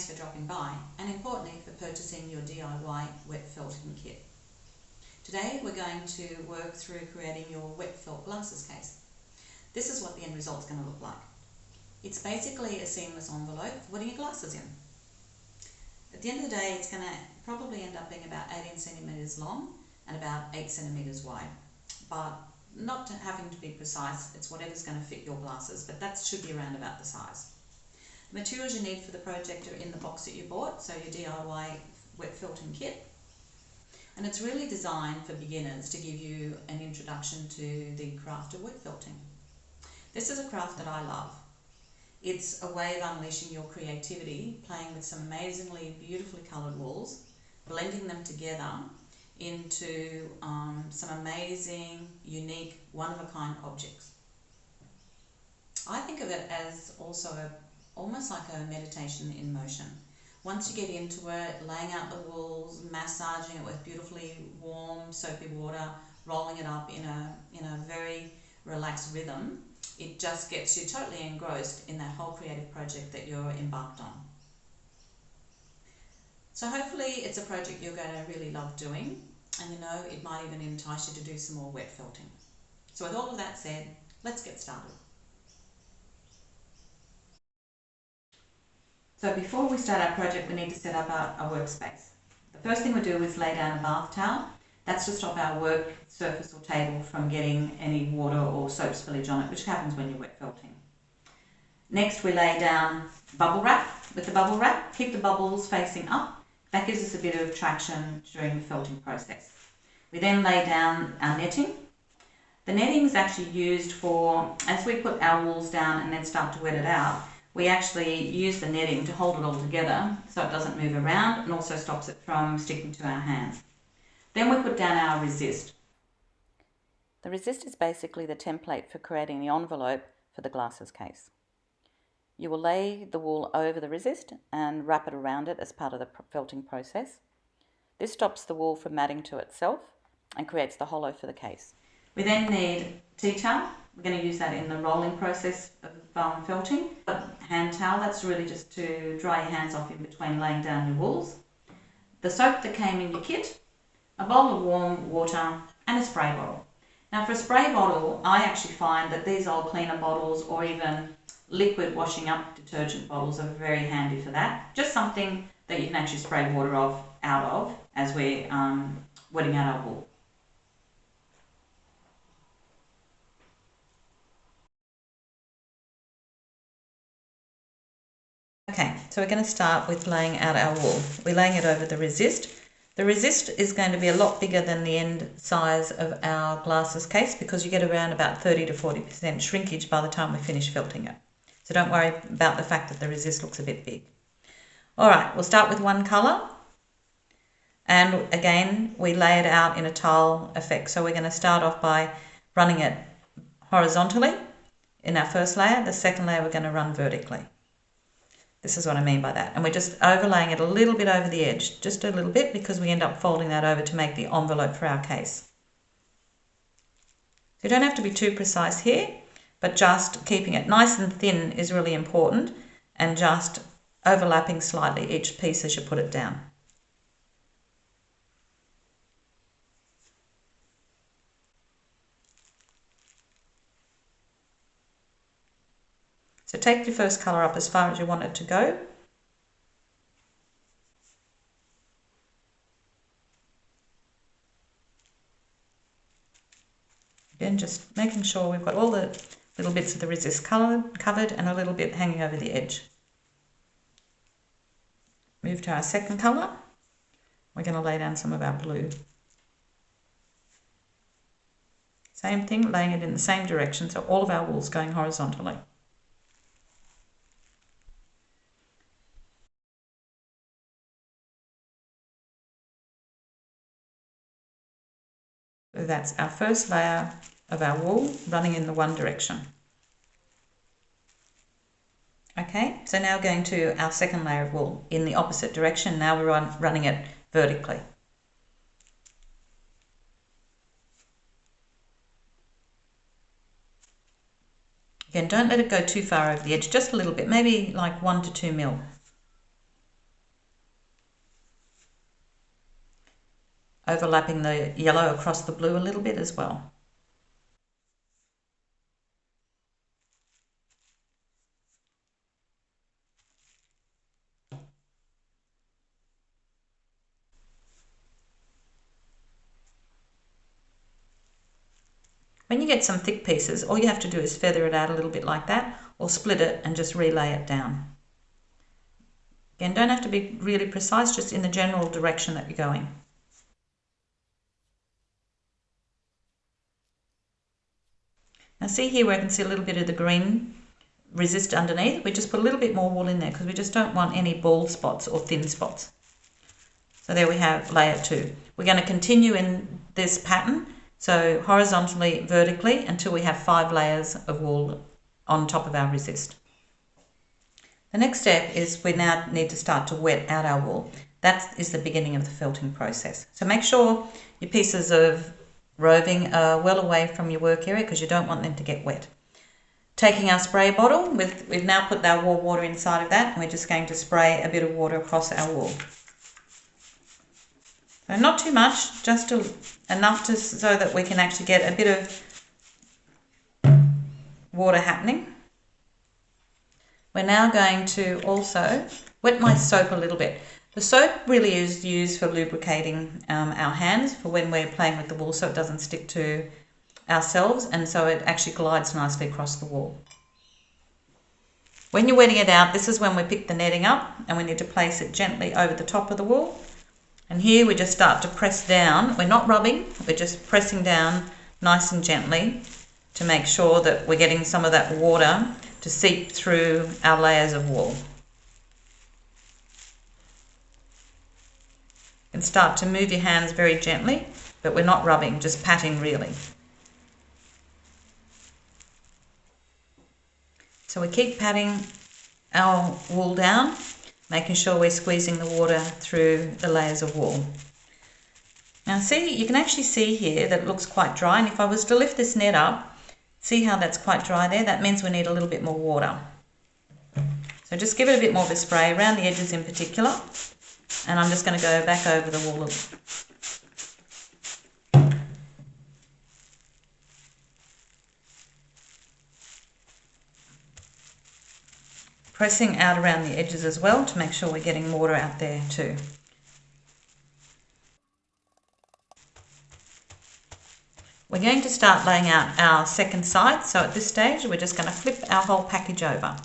Thanks for dropping by, and importantly for purchasing your DIY wet felting kit. Today we're going to work through creating your wet felt glasses case. This is what the end result is going to look like. It's basically a seamless envelope for putting your glasses in. At the end of the day, it's going to probably end up being about 18 centimetres long and about 8 centimetres wide, but not having to be precise, it's whatever's going to fit your glasses, but that should be around about the size. The materials you need for the project are in the box that you bought, so your DIY wet felting kit. And it's really designed for beginners to give you an introduction to the craft of wet felting. This is a craft that I love. It's a way of unleashing your creativity, playing with some amazingly beautifully coloured wools, blending them together into some amazing, unique, one-of-a-kind objects. I think of it as also almost like a meditation in motion. Once you get into it, laying out the wools, massaging it with beautifully warm soapy water, rolling it up in a very relaxed rhythm, it just gets you totally engrossed in that whole creative project that you're embarked on. So hopefully it's a project you're going to really love doing, and it might even entice you to do some more wet felting. So with all of that said, let's get started. So before we start our project, we need to set up our workspace. The first thing we do is lay down a bath towel. That's to stop our work surface or table from getting any water or soap spillage on it, which happens when you're wet felting. Next, we lay down bubble wrap. With the bubble wrap, keep the bubbles facing up. That gives us a bit of traction during the felting process. We then lay down our netting. The netting is actually used for, as we put our wools down and then start to wet it out, we actually use the netting to hold it all together so it doesn't move around and also stops it from sticking to our hands. Then we put down our resist. The resist is basically the template for creating the envelope for the glasses case. You will lay the wool over the resist and wrap it around it as part of the felting process. This stops the wool from matting to itself and creates the hollow for the case. We then need tea towel. We're going to use that in the rolling process of felting. A hand towel, that's really just to dry your hands off in between laying down your wools. The soap that came in your kit, a bowl of warm water and a spray bottle. Now for a spray bottle, I actually find that these old cleaner bottles or even liquid washing up detergent bottles are very handy for that. Just something that you can actually spray water out of as we're wetting out our wool. Okay, so we're going to start with laying out our wool. We're laying it over the resist. The resist is going to be a lot bigger than the end size of our glasses case because you get around about 30 to 40% shrinkage by the time we finish felting it. So don't worry about the fact that the resist looks a bit big. All right, we'll start with one colour. And again, we lay it out in a tile effect. So we're going to start off by running it horizontally in our first layer. The second layer we're going to run vertically. This is what I mean by that. And we're just overlaying it a little bit over the edge, just a little bit, because we end up folding that over to make the envelope for our case. So you don't have to be too precise here, but just keeping it nice and thin is really important, and just overlapping slightly each piece as you put it down. So take your first colour up as far as you want it to go. Again, just making sure we've got all the little bits of the resist covered and a little bit hanging over the edge. Move to our second colour. We're going to lay down some of our blue. Same thing, laying it in the same direction, so all of our wool's going horizontally. So that's our first layer of our wool running in the one direction. Okay, so now going to our second layer of wool in the opposite direction. Now we're running it vertically. Again, don't let it go too far over the edge, just a little bit, maybe like 1 to 2 mil. overlapping the yellow across the blue a little bit as well. When you get some thick pieces, all you have to do is feather it out a little bit like that, or split it and just relay it down. Again, don't have to be really precise, just in the general direction that you're going. Now see here where I can see a little bit of the green resist underneath? We just put a little bit more wool in there because we just don't want any bald spots or thin spots. So there we have layer 2. We're going to continue in this pattern, so horizontally, vertically, until we have 5 layers of wool on top of our resist. The next step is we now need to start to wet out our wool. That is the beginning of the felting process. So make sure your pieces of roving are well away from your work area because you don't want them to get wet. Taking our spray bottle, we've now put our warm water inside of that, and we're just going to spray a bit of water across our wool. So not too much, just enough so that we can actually get a bit of water happening. We're now going to also wet my soap a little bit. The soap really is used for lubricating our hands for when we're playing with the wool, so it doesn't stick to ourselves, and so it actually glides nicely across the wool. When you're wetting it out, this is when we pick the netting up and we need to place it gently over the top of the wool. And here we just start to press down. We're not rubbing, we're just pressing down nice and gently to make sure that we're getting some of that water to seep through our layers of wool. And start to move your hands very gently, but we're not rubbing, just patting really. So we keep patting our wool down, making sure we're squeezing the water through the layers of wool. Now see, you can actually see here that it looks quite dry, and if I was to lift this net up, see how that's quite dry there? That means we need a little bit more water. So just give it a bit more of a spray, around the edges in particular, and I'm just going to go back over the wool. Pressing out around the edges as well to make sure we're getting water out there too. We're going to start laying out our second side, so at this stage we're just going to flip our whole package over.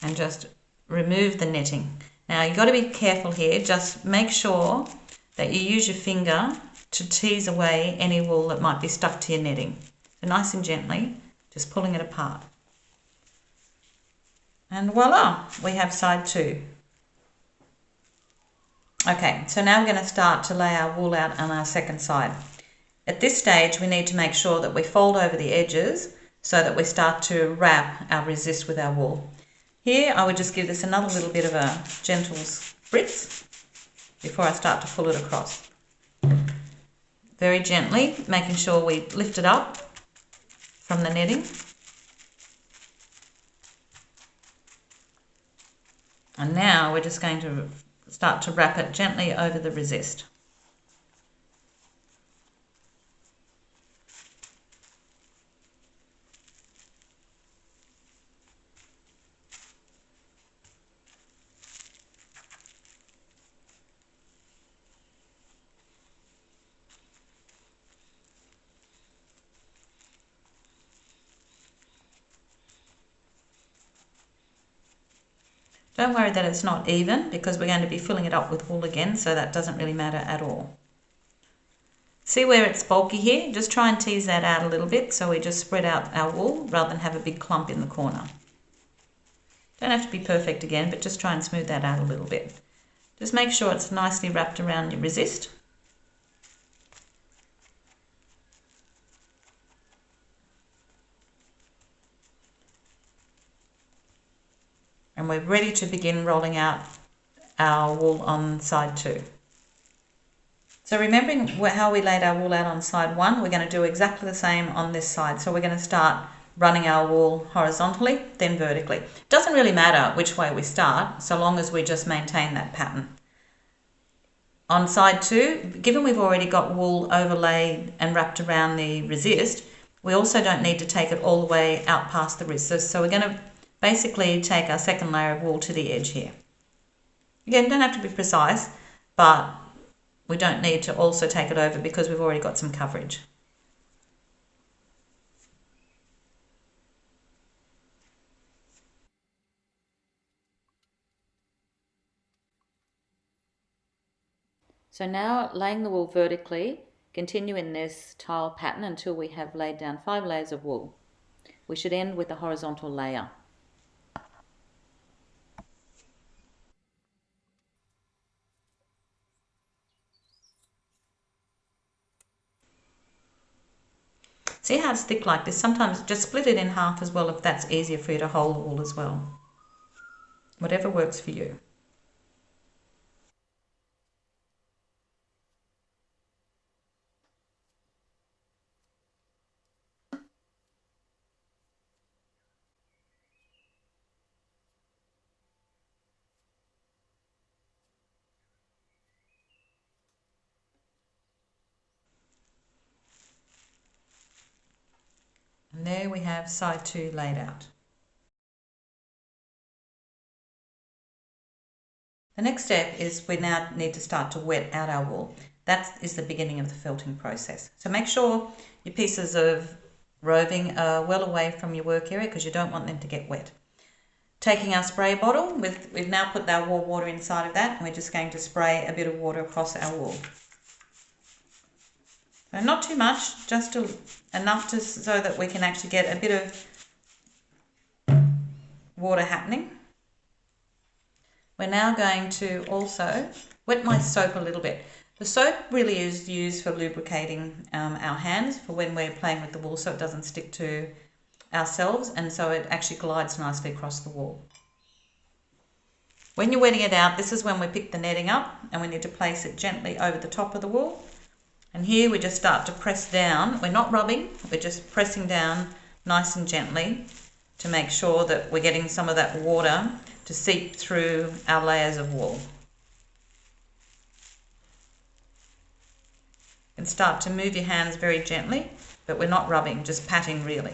And just remove the netting. Now you've got to be careful here, just make sure that you use your finger to tease away any wool that might be stuck to your netting. So nice and gently, just pulling it apart. And voila, we have side 2. Okay, so now we're going to start to lay our wool out on our second side. At this stage, we need to make sure that we fold over the edges so that we start to wrap our resist with our wool. Here, I would just give this another little bit of a gentle spritz before I start to pull it across. Very gently, making sure we lift it up from the netting. And now we're just going to start to wrap it gently over the resist. Don't worry that it's not even, because we're going to be filling it up with wool again, so that doesn't really matter at all. See where it's bulky here? Just try and tease that out a little bit so we just spread out our wool rather than have a big clump in the corner. Don't have to be perfect again, but just try and smooth that out a little bit. Just make sure it's nicely wrapped around your resist. And we're ready to begin rolling out our wool on side 2. So remembering how we laid our wool out on side 1, we're going to do exactly the same on this side. So we're going to start running our wool horizontally, then vertically. It doesn't really matter which way we start, so long as we just maintain that pattern. On side 2, given we've already got wool overlaid and wrapped around the resist, we also don't need to take it all the way out past the resist. So we're going to basically take our second layer of wool to the edge here. Again, don't have to be precise, but we don't need to also take it over because we've already got some coverage. So now, laying the wool vertically, continue in this tile pattern until we have laid down 5 layers of wool. We should end with a horizontal layer. See how it's thick like this? Sometimes just split it in half as well if that's easier for you to hold the wool as well. Whatever works for you. And there we have side 2 laid out. The next step is we now need to start to wet out our wool. That is the beginning of the felting process. So make sure your pieces of roving are well away from your work area because you don't want them to get wet. Taking our spray bottle, we've now put our wool water inside of that, and we're just going to spray a bit of water across our wool. So not too much, just enough so that we can actually get a bit of water happening. We're now going to also wet my soap a little bit. The soap really is used for lubricating our hands for when we're playing with the wool so it doesn't stick to ourselves, and so it actually glides nicely across the wool. When you're wetting it out, this is when we pick the netting up and we need to place it gently over the top of the wool. And here we just start to press down. We're not rubbing, we're just pressing down nice and gently to make sure that we're getting some of that water to seep through our layers of wool. You can start to move your hands very gently, but we're not rubbing, just patting really.